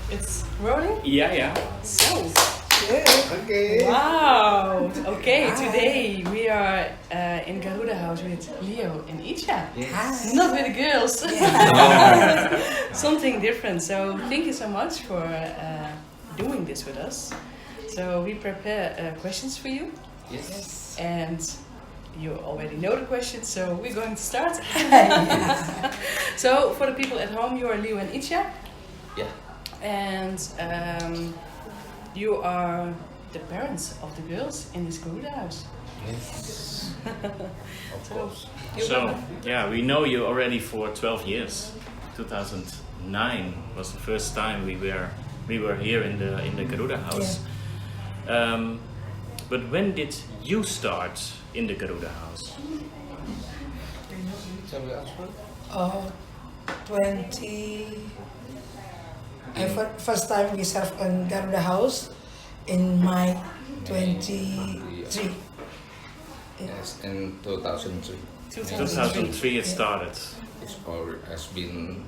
It's rolling? Yeah. So, Okay. wow. Okay, today we are in Garuda House with Leo and Icha. Yes. Not with the girls. Something different. So thank you so much for doing this with us. So we prepare questions for you. Yes. And you already know the questions, so we're going to start. So for the people at home, you are Leo and Icha. Yeah. And you are the parents of the girls in this Garuda house. Yes. Of course. So, yeah, we know you already for 12 years. 2009 was the first time we were here in the Garuda House. Yeah. But when did you start in the Garuda House? Shall we answer? first time we served in Garuda House in May 23. Yes, in 2003. 2003 it started. Has been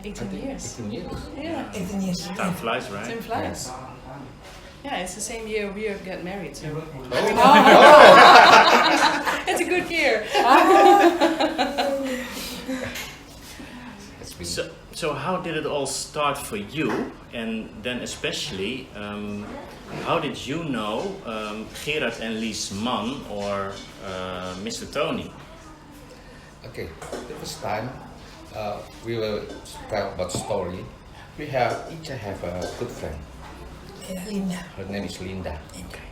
18 years. 18 years. Yeah. 18 years. Time flies, right? Time flies. Yeah, it's the same year we got married, so it's a good year. It's been So how did it all start for you? And then especially, how did you know Gerard and Lies' man or Mr. Tony? okay. The first time we will tell about story. Icha have a good friend. Linda. Her name is Linda. Okay.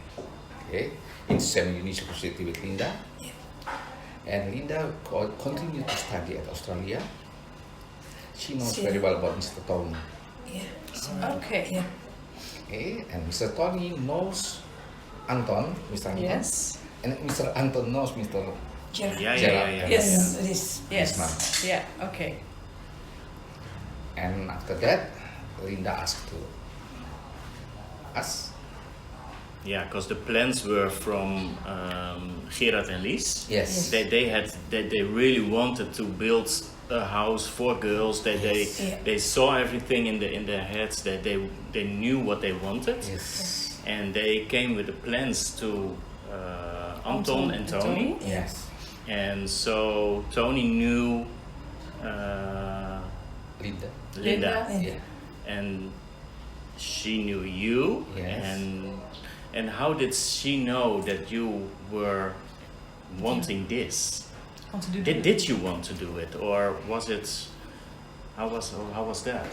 Okay. In same university with Linda. Yeah. And Linda continued to study at Australia. She knows Yeah. very well about Mr. Tony. Yeah. Okay. Yeah. Okay. And Mr. Tony knows Anton, Mr. Anton. Yes. And Mr. Anton knows Mr. Gerard. Yeah. Yes. This. Yes. man. Yeah. Okay. And after that, Linda asked to us. Yeah, because the plans were from Gerard and Lies. Yes. They really wanted to build a house for girls. They saw everything in their heads. That they knew what they wanted. Yes. And they came with the plans to Anton and Tony. Yes. And so Tony knew Linda. Yeah. And she knew you. Yes. And how did she know that you were wanting this? Want to do Did you want to do it, or was it? How was that?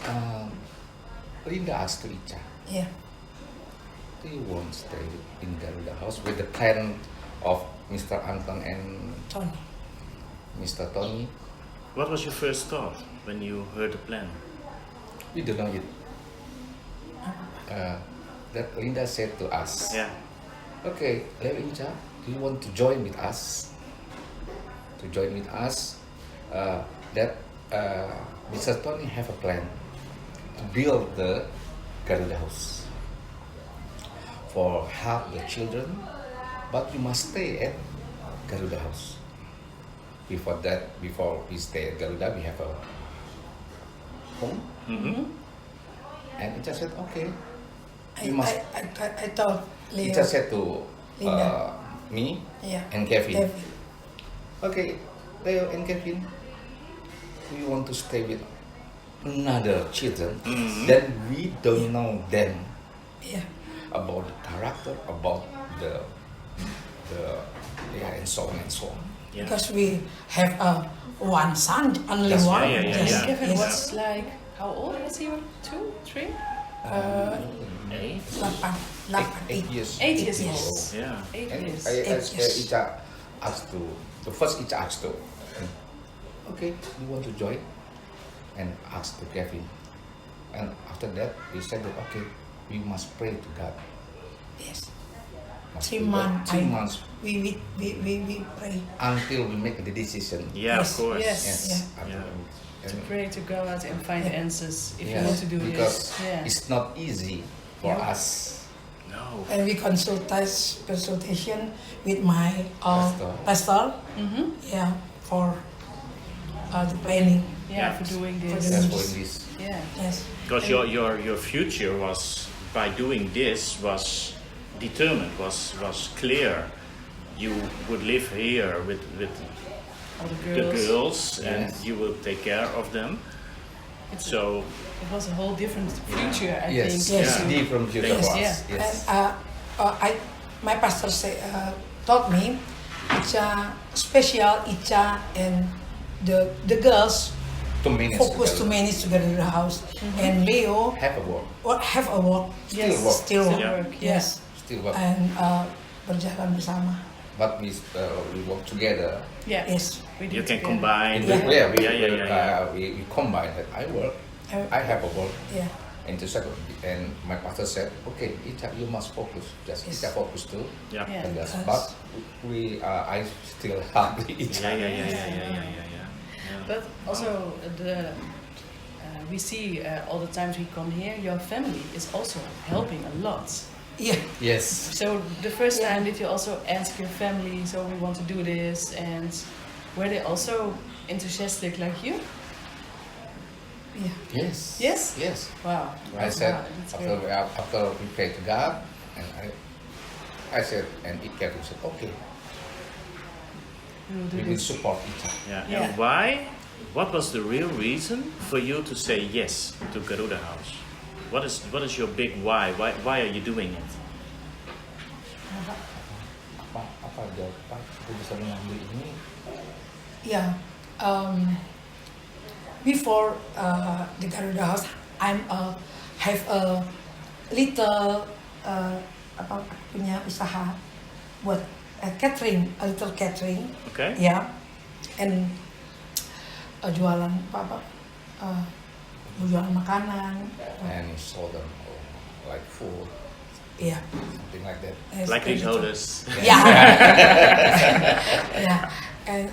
Linda asked to Icha, Yeah. do you want to stay in Garuda House with the parent of Mr. Anton and Tony. Mr. Tony? What was your first thought when you heard the plan? We don't know yet. That Linda said to us, Yeah. okay, Leo Icha, do you want to join with us? To join with us, that Mr. Tony have a plan to build the Garuda House for help the children, but we must stay at Garuda House. Before we stay at Garuda, we have a home. Mm-hmm. And Icha said, okay. I told Leo. Icha said to Linda. me Yeah. and Kevin, Kevin. okay, Leo and Kevin, we want to stay with another children. Mhm. Then we don't know them Yeah. about the character, about the and so on and so on. Yeah. Because we have one son, only That's one. right, yeah. Yes. Kevin Yes. was like, how old was he? 2, 3? 8. 8 years. 8 years Yes. old. Yeah. 8 And years. Icha asked to Icha asked to, okay, you want to join? And asked to Kevin. And after that, we said that okay, we must pray to God. Yes. Must 3 pray God. months. 3 months We pray. until we make the decision. Yeah, Yes. of course. Yes. Yes. Yeah. Until Yeah. To and- pray to God and find Yeah. answers if you yes, want to do because this. Yeah. it's not easy for Yeah. us. No. And we consultation with my Pastor. pastor. Mm-hmm. Yeah, for the planning. Yeah, for doing For this. the- That's for this. Yeah. Yes. Because your future was, by doing this, was determined, was clear. You would live here with All the girls, and Yes. you will take care of them. So It was a whole different future, I Yes, think. Yes. it's different future Yes. for us. Yeah. Yes. And my pastor taught me, Icha, special Icha and the girls To manage focus to together. manage together in the house, and Leo Have a work. have a work, Still work. still work, Yeah. Work, yes, Still work. and berjalan bersama. But we work together. Yeah. Yes. We you did can together. combine. Yeah. We combine that. I work. I have a work. Yeah. And the second, and my pastor said, okay, Icha, you must focus. Just Yes. Icha focus too. Yeah. Yeah. And that's, Yes. but I still help Icha. Yeah. But also we see all the times we come here, your family is also helping a lot. Yeah. Yes. So the first Yeah. time did you also ask your family, so we want to do this, and were they also enthusiastic like you? Yeah. Yes. Yes? Yes. Wow. I said Wow, that's great. after we prayed to God, and I said, and Icha said, okay, We will do we will this. support Icha. Yeah. Yeah. And why? What was the real reason for you to say yes to Garuda House? What is your big why? Why are you doing it? Apa jawaban aku bisa mengambil ini? Yeah. Before the Garuda House, have a little punya usaha buat catering, a little catering. Okay. Yeah. And jualan jualan makanan. And sold them like food, Yeah. something like that. Like these Little. holders. Yeah. Yeah. And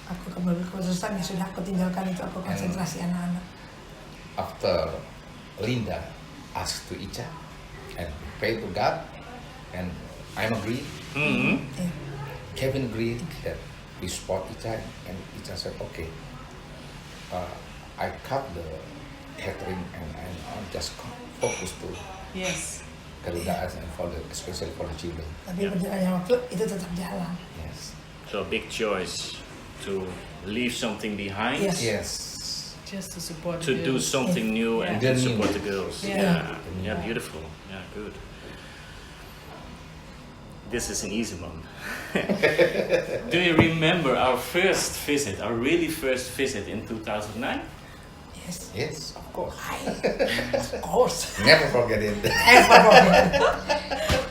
aku kembali ke perusahaan yang sudah aku tinggalkan itu, aku konsentrasi anak-anak. After Linda asked to Icha and prayed to God, and I'm agree. Mm-hmm. Yeah. Kevin agreed that we support Icha, and Icha said, okay, I cut the catering and I'm just focus to Yes. Garuda House and especially for the children. Tapi Yeah. berjalannya waktu itu tetap jalan. Yes. So a big choice to leave something behind, Yes. Yes. Just to support to the do girls. something new, and Yeah. to support the girls. Yeah. Yeah, beautiful. Yeah, good. This is an easy one. Do you remember our first visit, our really first visit in 2009? Yes. Yes, of course. Of course. Never forget it. Never forget.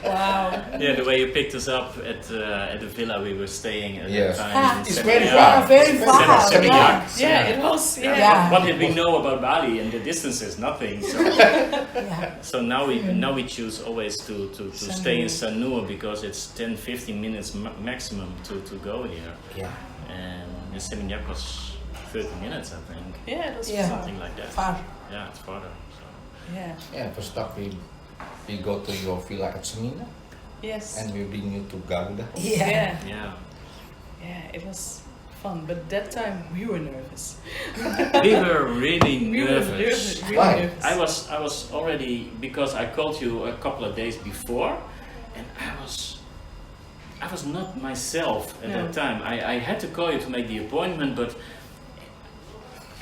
Wow. Yeah, the way you picked us up at the villa we were staying at Yes. the time. Ah, in it's Seven very Yard. far. Yeah, very far. Seven Yeah. Yard. Yeah, it was. Yeah. Yeah. What did we know about Bali and the distances? Nothing. So, Yeah. so now we choose always to stay in Sanur because it's 10-15 minutes maximum to go here. Yeah. And in Seven Yard was 30 minutes, I think. Yeah, it was Yeah. fun. Something like that. Far. Yeah, it's farther. So. Yeah. Yeah, first up we go to your villa at Semina, Yes. and we bring you to Garuda. Yeah. Yeah. Yeah. Yeah, it was fun, but that time we were nervous. We were really We were nervous. really Why? nervous. I was already, because I called you a couple of days before, and I was not myself at No. that time. I had to call you to make the appointment, but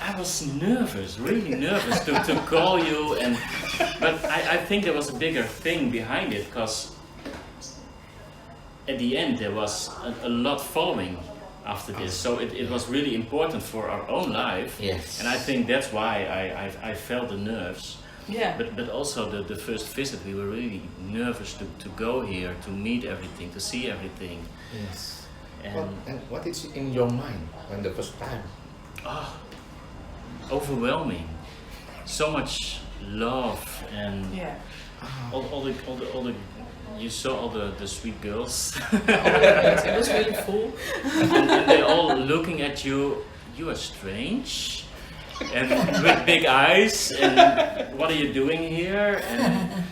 I was nervous, really nervous to call you. But I think there was a bigger thing behind it, because at the end there was a lot following after this. So it was really important for our own life. Yes. And I think that's why I felt the nerves. Yeah. But also the first visit, we were really nervous to go here, to meet everything, to see everything. Yes. And And what is in your mind when the first time? overwhelming. So much love and Yeah. all the you saw all the sweet girls. It was really full. And they all looking at you. You are strange, and with big eyes. And what are you doing here? And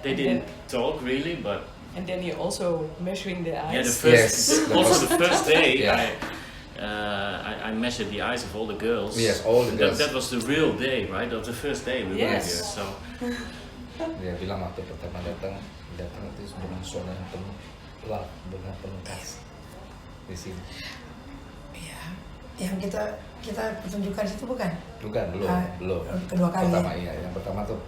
they didn't talk really, but And then you're also measuring the eyes. yeah, the first Yes. also the first day. Yeah. I measured the eyes of all the girls. Yes, all the girls. That was the real day, right? That was the first day we were Yes. here. So Dia bilang waktu pertama datang itu dengan suara yang penuh love, dengan penuh kasih di sini. Iya. Yang kita pertunjukan situ bukan? Bukan, belum. Kedua kali. Pertama iya, yang pertama tuh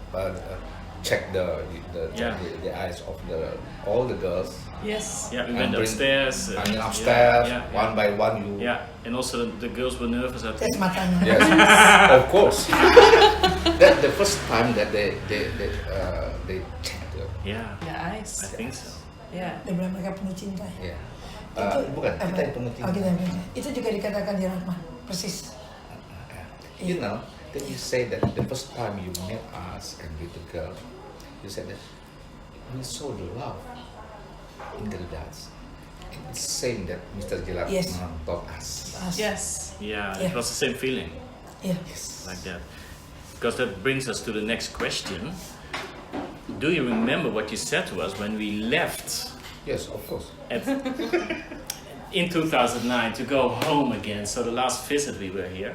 check the eyes of all the girls. Yes. yeah, we And went bring- upstairs. I mean upstairs, yeah, one by one you. Yeah, and also the girls were nervous. I Tes think. matanya. Yes, of course. That the first time that they check the. Yeah, Yeah, eyes. I think so. Yeah. Dia bilang mereka penuh cinta. Yeah. Itu Bukan, kita yang penuh cinta. Oh, kita yang penuh cinta. Itu juga dikatakan di Rahman. Persis. You know, that you say that the first time you met us and with the girl, you said that we saw the love in Garuda House. It's the same that Mr. Jelat Yes. taught us. Yes. Yeah, Yeah. it was the same feeling Iya. like that. Because that brings us to the next question. Do you remember what you said to us when we left Yes, of course. in 2009 to go home again? So the last visit we were here.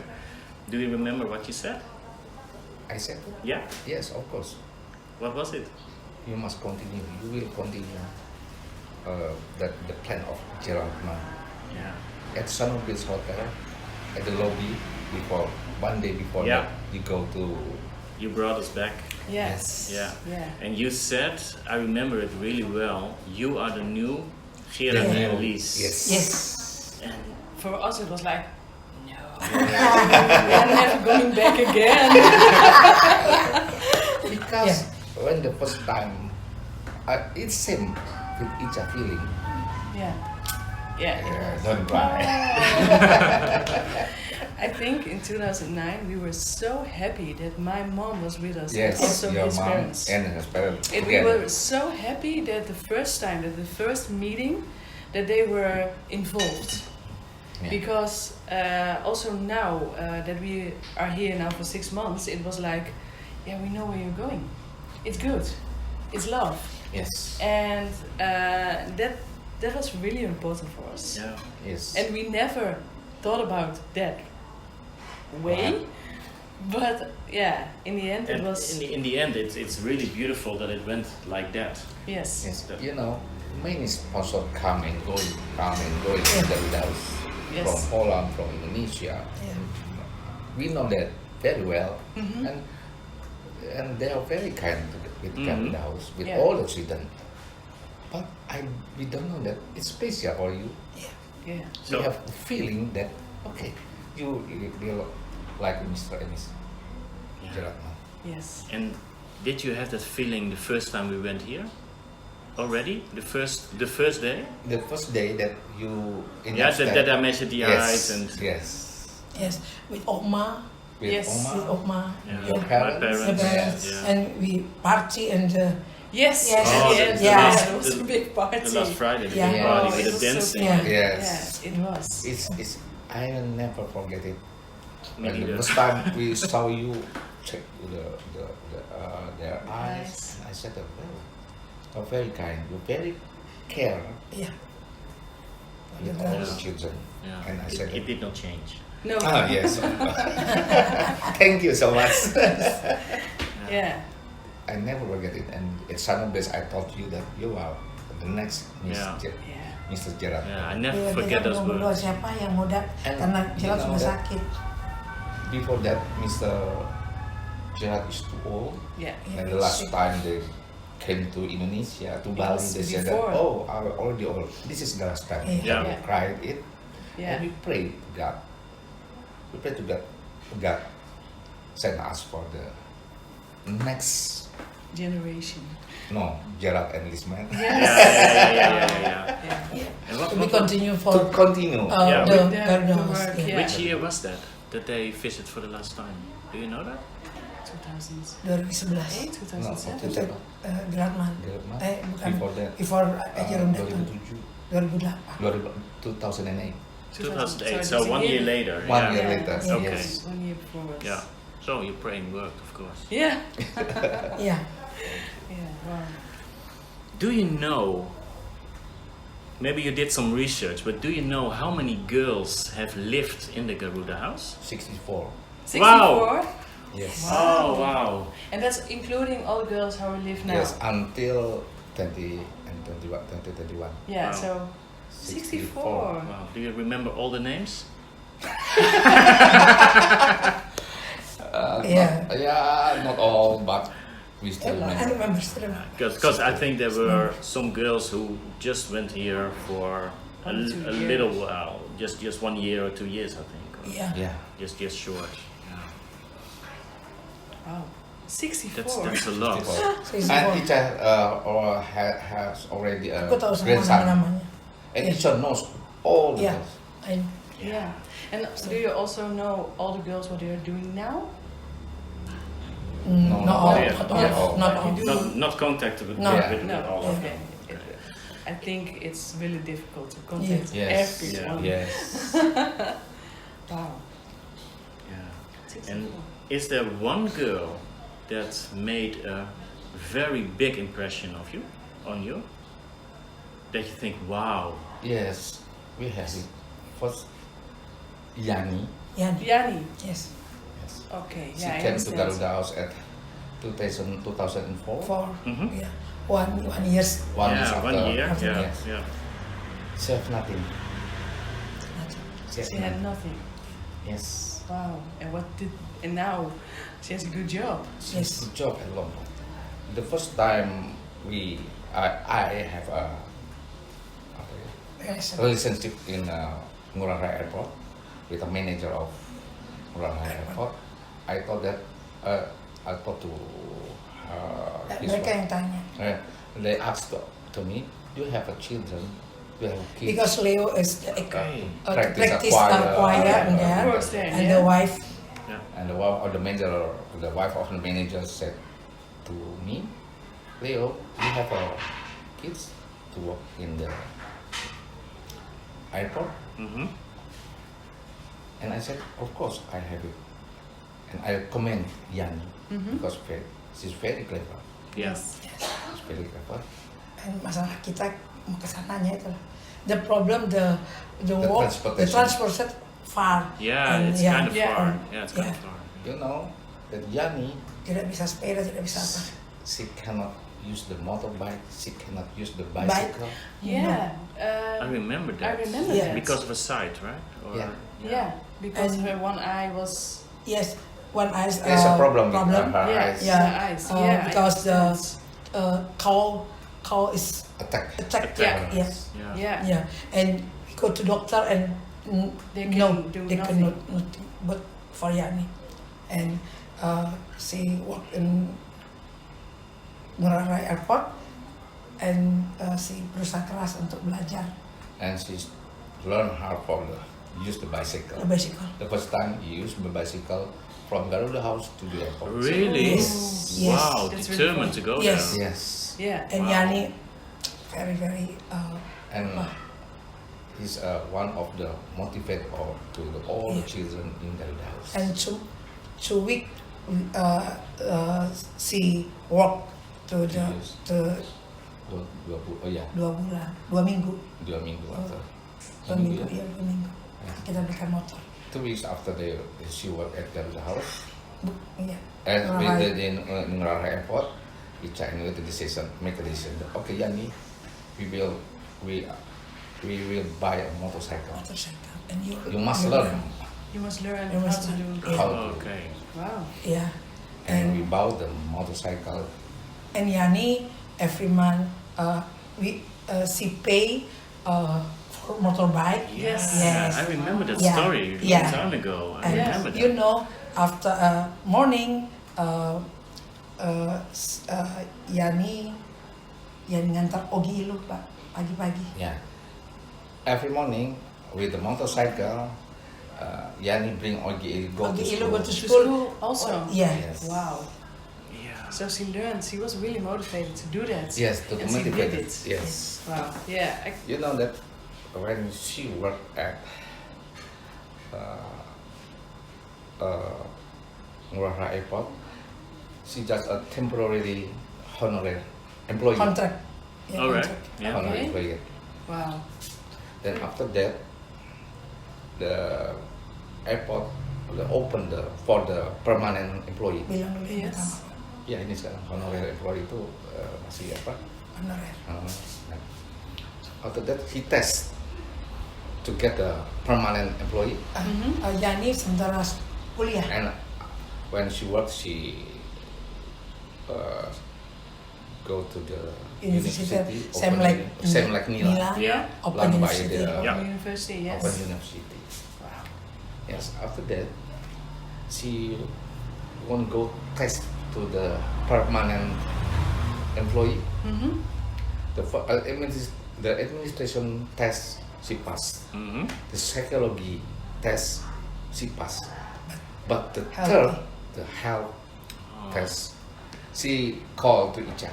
Do you remember what you said? I said, Yeah. yes, of course. What was it? You must continue. You will continue the plan of Gerald Yeah. at Sun Beach Hotel, at the lobby one day before Yeah. that, you go to. You brought us back. Yes. Yeah. Yeah. And you said, I remember it really well. You are the new Gerard Yeah. and Lies. Yes. Yes. And For us, it was like, no, I'm never going back again. Because when the first time, it's same with Icha feeling. Yeah. Yeah. It was. Don't cry. I think in 2009 we were so happy that my mom was with us Yes, and also your his mom parents. and his parents And we together. were so happy that the first meeting, that they were involved. Yeah. Because also now that we are here now for 6 months, it was like, yeah, we know where you're going. It's good. It's love. Yes. And that was really important for us. yeah. Yes. And we never thought about that way. But yeah, in the end it And was in the end, it's really beautiful that it went like that. yes. Yes, you know, many sponsors come and go to the house Yes. from Holland, from Indonesia. Yeah. We know that very well, Mhm. and they are very kind with Mhm. the house, with Yeah. all the children. But we don't know that it's special for you. Yeah. So- We have a feeling that okay, you like Mr. and Miss Yeah. Gerard. Yes. And did you have that feeling the first time we went here? Already? The first day? The first day that you Yeah, that I measured the eyes and yes. Yes. With Oma. With Yes. Oma, With Oma. yeah, Your my parents? The parents. parents. Yeah. And we party and Yes. Yes. Oh, yes. the Yeah. last- It was a big party. The last Friday, the Yeah. big Oh, party it with the was so dancing. fun. Yeah. Yes. Yeah, it was. It's I will never forget it. Me When the neither. first time we saw you check their eyes, Eyes. I said, "Oh, you're very kind. You're very care yeah. with Yeah. all the children." Yeah. And I said, It did not change. No. "Ah, yes. Thank you so much." Yeah. I never forget it. And at Sun Base, I told you that you are the next Yeah. Yeah. Mr. Gerard. Yeah, I never Iya, forget kita those belum berdua words. siapa yang mau And karena you Gerald know sudah that- sakit. Before that, Mr. Gerard is too old. Yeah. And the last time they came to Indonesia, to Bali, was they said before. that, oh, I'm already old. This is the last time. Yeah. And we Yeah. cried it. Yeah. And we prayed to God. We prayed to God. God send us for the next, Generation. Gerard and Lisman. Yeah, yeah. Yeah. And what, We what, continue To for continue. Yeah, the with the Garuda work, House. yeah. which year was that they visited for the last time? Do you know that? 2000s. 2011. 2007. Rahman. Gerard, Bukan. Before that, Before Jerome datang. 2007. 2008. 2008, So so 1 year later. One yeah. year Yeah. later. Okay. Yes. 1 year before us. Yeah. So your praying worked, of course. Yeah. Iya. Yeah. Wow. Do you know maybe you did some research, but do you know how many girls have lived in the Garuda house? 64. 64? Yes. Oh, wow. And that's including all the girls how we live now? Yes, until 2021. Yeah, Wow. so 64. Wow. Do you remember all the names? Not all, but we still I remember. remember still remember. Because I think there were some girls who just went here for a 1 to 2 years. little while, just 1 year or 2 years, I think. Or Yeah. Yeah. Just short. Yeah. Wow. 64. That's a lot. 64. And Icha has already a Aku tahu semua grandson. nama-namanya. And Yeah. Icha knows all the Yeah. girls. Yeah. And do you also know all the girls what they are doing now? No, Not all. Yeah. Not all. Yeah, all. Not all. You do- Not contacted with, No. with No, all of okay. them. I think it's really difficult to contact Yes. everyone. Yes. Wow. Yeah. 64. And is there one girl that made a very big impression on you? That you think, wow. Yes. We have it. First, Yani. Yani. Yani. Yes. Yes. Okay. She Yeah, I came to understand. Garuda House at 2004. 4. Mhm. Yeah. One years. 1 year Yeah, after. 1 year. after, Yeah, yes. yeah. She have nothing. She had nothing. Yes. Wow. And now she has a good job. She Yes. has a good job at long. The first time I have a Yes. relationship in Ngurah Rai Airport with a manager of Ngurah Rai Airport. I thought to his Mereka wife. yang tanya. They asked to me, "Do you have a children? Do you have kids?" Because Leo is the Okay. practice choir in there, Of course, there, and yeah. the wife. And the wife of the manager said to me, "Leo, you have kids to work in the airport?" Mm-hmm. And I said, "Of course, I have it." And I commend Yani Mhm. because she's very clever. Yes. She's very clever. And masalah kita mau kesananya itu lah. The problem the walk, the transportation. transportation far. Yeah, And it's yeah, kind of yeah, far. Yeah, it's kind yeah. of far. You know that Yani, Tidak bisa sepeda, tidak bisa apa. she cannot use the motorbike. She cannot use the bicycle. Yeah. I remember that. I remember Yeah. that. Because of a sight, right? Or, Yeah. Yeah, because And- her one eye was. Yes, one eye. There's a problem with her Yeah, eyes. Yeah, her eyes. Yeah, I because the understand. cow is Attack. attacked. Attack. Yes. Yeah. Yeah. Yeah, and go to doctor and They no, can do they nothing. cannot nothing. But for Yani, and she worked in Ngurah Rai Airport, and she berusaha keras untuk belajar And she learned how to use the bicycle. the bicycle. The first time you use the bicycle from Garuda House to the airport. Really? Yes, yes. Wow, That's really determined fun. to go Yes. there. Yes. Yeah. And Wow. Yani, very And he's one of the motivator to all the Yeah. children in Garuda House. and 2 week she work to the Yes. to Yeah, 2 bulan 2 minggu 2 minggu after. 2 minggu ya? ya 2 minggu Yeah. kita belikan motor 2 weeks after she worked at Garuda House. iya And Ngurah Rai. in Ngurah Rai Airport, Icha make a decision. Okay, Yani, we will buy a motorcycle. motorcycle and you You must learn You must learn You how must to learn. do. Yeah. how to. Okay. Wow. yeah And we and bought the motorcycle. Yani every month she pay for motorbike. Yes. Yes. I remember that Yeah. story a long Yeah. time ago. I And remember that. you know, after morning, Yani ngantar Ogi Ilu Pak pagi-pagi. Yeah. Every morning with the motorcycle, Yani bring Ogi go to Ogi Ilu school. go to To school. school also. Yeah. Yes. Wow. Yeah. So she learned. She was really motivated to do that. Yes, to And she did motivate it. it. Yes. Wow. Yeah. You know that when she worked at Ngurah Rai Airport, she just a temporary honorary employee. Contract. Yeah, All right. contract. Yeah. Honorary Okay. employee. Wow. Then after that, the airport open for the permanent employee. Bilang dulu yang Yes. pertama. Ya ini sekarang honorer employee itu masih apa? Honorer. Nah, after that he test to get the permanent employee. Yani sementara kuliah. And when she works, she go to the university. Same like Nila. Yeah. Open Run by university. the Yeah. University, yes. Open University. Wow. Yes. After that, she won't go test to the permanent employee. The administration test she passed. The psychology test she passed. But the Healthy. third, the health test, she called to Icha.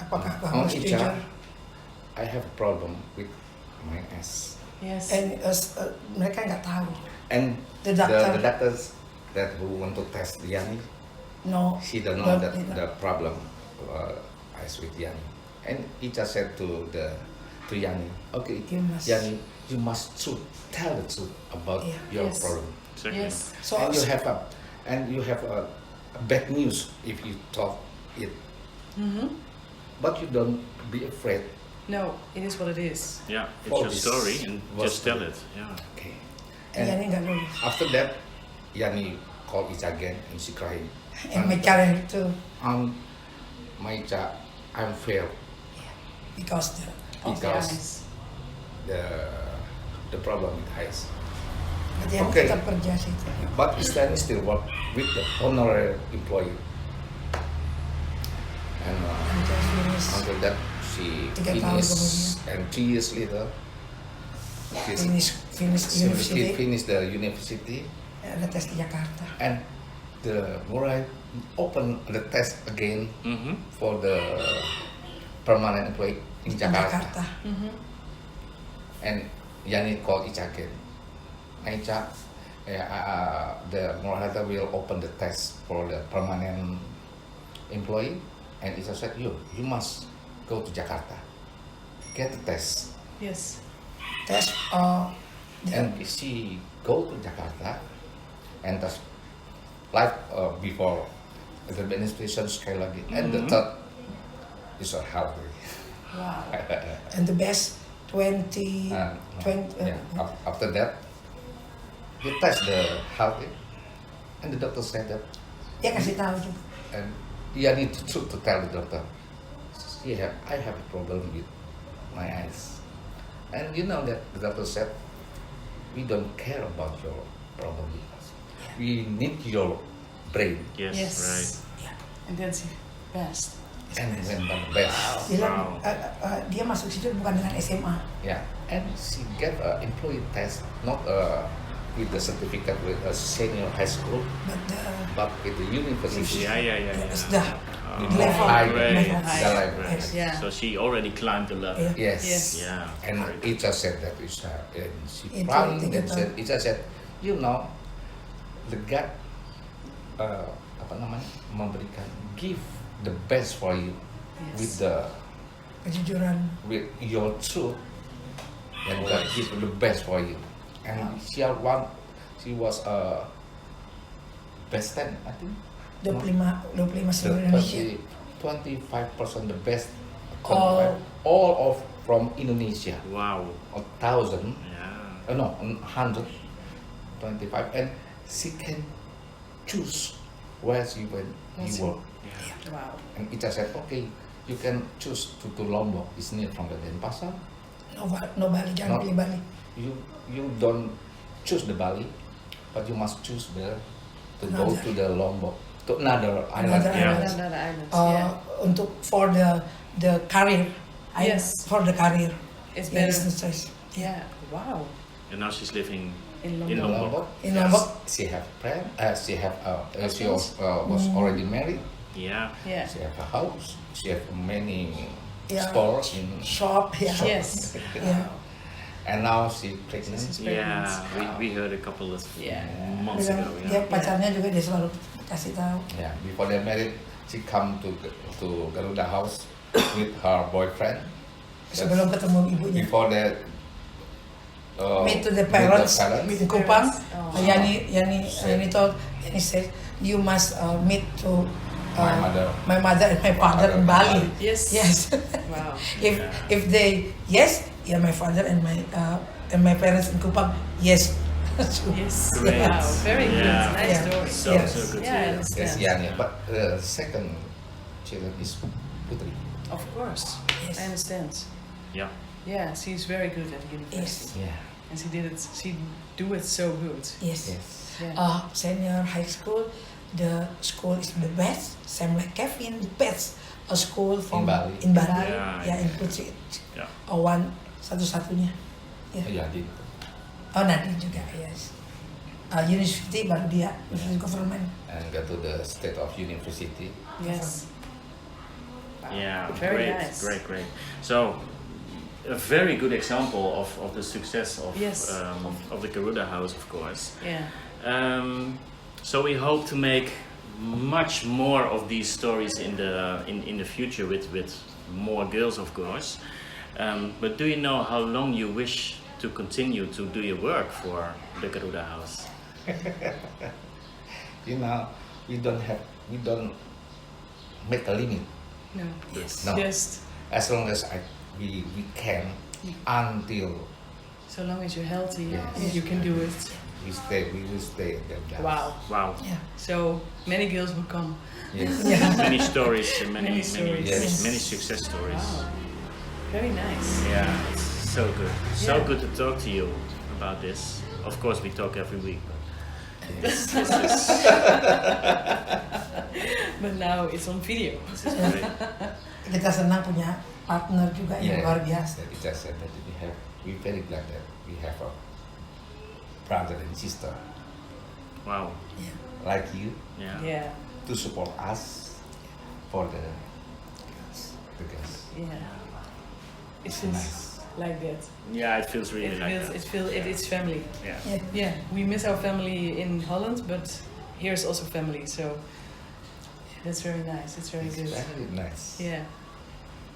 Apakah kau Oh, harus Icha, jujur? I have a problem with my ass. Yes. And mereka nggak tahu. And The doctor. the doctors that who want to test Yani, No. she don't know that Don't- the problem is with Yani. And Icha said to Yani, okay, You must- Yani, you must tell the truth about Yeah. your Yes. problem. Exactly. Yes. So And you have a bad news if you talk it. But you don't be afraid. No, it is what it is. Yeah, it's For your this story and was just tell it. Yeah. Okay. Yani nggak lulus. After that, Yani called Icha again and she cried. And my career too, My Icha, I'm failed because Of the because eyes. the problem with eyes. dia Okay. tetap kerja situ. But Yani still work with the honorary employee. And Until finish, until that she 3 tahun finished, and 3 years later, finish she university, finished the university. ada tes di Jakarta. And the Murai open the test again for the permanent employee in Di Jakarta. Jakarta. And Yani called Icha again. Icha, the Murai will open the test for the permanent employee. And Icha said, you must go to Jakarta, get the test. Yes. Tes And she go to Jakarta, and that's like before the administration sekali lagi. And the third is a healthy. Wow. and the best 20 After that, they test the healthy, and the doctor said that, dia kasih tahu juga. and I need to tell the doctor, I have a problem with my eyes. And you know that the doctor said, we don't care about your problem. We need your brain. Yes, Yes. right. And that's the best. And when the best. Bilang Wow. dia masuk situ bukan dengan SMA. Yeah. And she get an employee test, not with the certificate with a senior high school, but with the university. Yeah. It's the Oh, level. great. The level. Yes. Yeah. So she already climbed the level. Yeah. Yes. Yes. Yeah. And very good. Icha said that Icha, and she Itu crying tiga and tahun. said, Icha said, you know, the God, apa namanya, memberikan give the best for you Yes. with the Kejujuran. with your truth, and God give the best for you. And she was best 10, I think. 25 seluruh Indonesia. 25% the best. All- all of from Indonesia. Wow. 1,000. Yeah. No, 125, and she can choose where she work. Yeah. Wow. And Icha said, okay, you can choose to Lombok. It's near from the Denpasar. No Bali, jangan No. pilih Bali. You don't choose the Bali, but you must choose to go Another. to the Lombok, to another island. Another Yeah. island. Another island. Yeah. Untuk for the career. Yes. For the career. It's Yeah, better. business choice. Yeah. Wow. And now she's living In in Lombok. Lombok. In Lombok. She have friend. She was already married. Yeah. Yeah. She have a house. She have many Yeah. stores in. Shop. Yeah. Yes. Yeah. And now she pregnant. This is Yeah. pregnant. We heard a couple of Yeah. months Bilang ago. dia Yeah. pacarnya juga dia selalu kasih tahu. Yeah, before they married, she come to Garuda House with her boyfriend, Sebelum ketemu ibunya. Before that, Meet to the parents in Kupang. Oh. Yani told, Yani said, you must meet to my mother and my father in Bali. Yes. Yes. Wow. If they yes, yeah, my father and my parents in Kupang, yes. Yes. Great. Wow. Very good. Yeah. Nice Yeah. story. So good Yeah, I to understand. Yes, yeah. But the second children is Putri. Of course. Yes. I understand. hear. Yeah, she's very good at university. Yeah. And she do it so good. Yes. Yes. Yeah. Senior high school, the school is the best. Same like Kevin, the best. A school from Bali. in Bali. Yeah. In Putri. Yeah. One satu-satunya. Yeah, did. Oh, Nadine juga, yes. University baru dia, University Government. And go to the state of university. Yes. Wow. Yeah, Very great, nice. great. So, a very good example of the success of Yes. Of the Garuda House, of course. Yeah. So we hope to make much more of these stories in the future with more girls, of course. But do you know how long you wish to continue to do your work for the Garuda House? You know, we don't make a limit. No. Yes. No. Just As long as we can until so long as you're healthy, Yes. you can do it. we will stay at that house. Wow. Wow. Yeah. So many girls will come. Yes. Many stories, and many Many stories. Yes. many success stories. Wow. Very nice. Yeah, it's so good. So Yeah. good to talk to you about this. Of course, we talk every week. Yes. This is But now it's on video. great. Kita senang punya partner juga yang luar biasa. That Icha said that we're very glad that we have a brother and sister Wow. Yeah. like you Yeah. Yeah. to support us for the girls. Yeah. It It's feels nice. like that. Yeah, it feels really like that. It's family. Yeah. Yeah. Yeah, we miss our family in Holland, but here's also family, so that's very nice. It's very It's good. very nice. Yeah,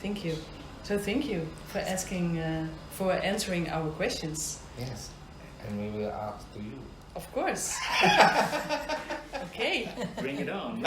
thank you. So thank you for for answering our questions. Yes. And we will ask to you. Of course. Okay. Bring it on.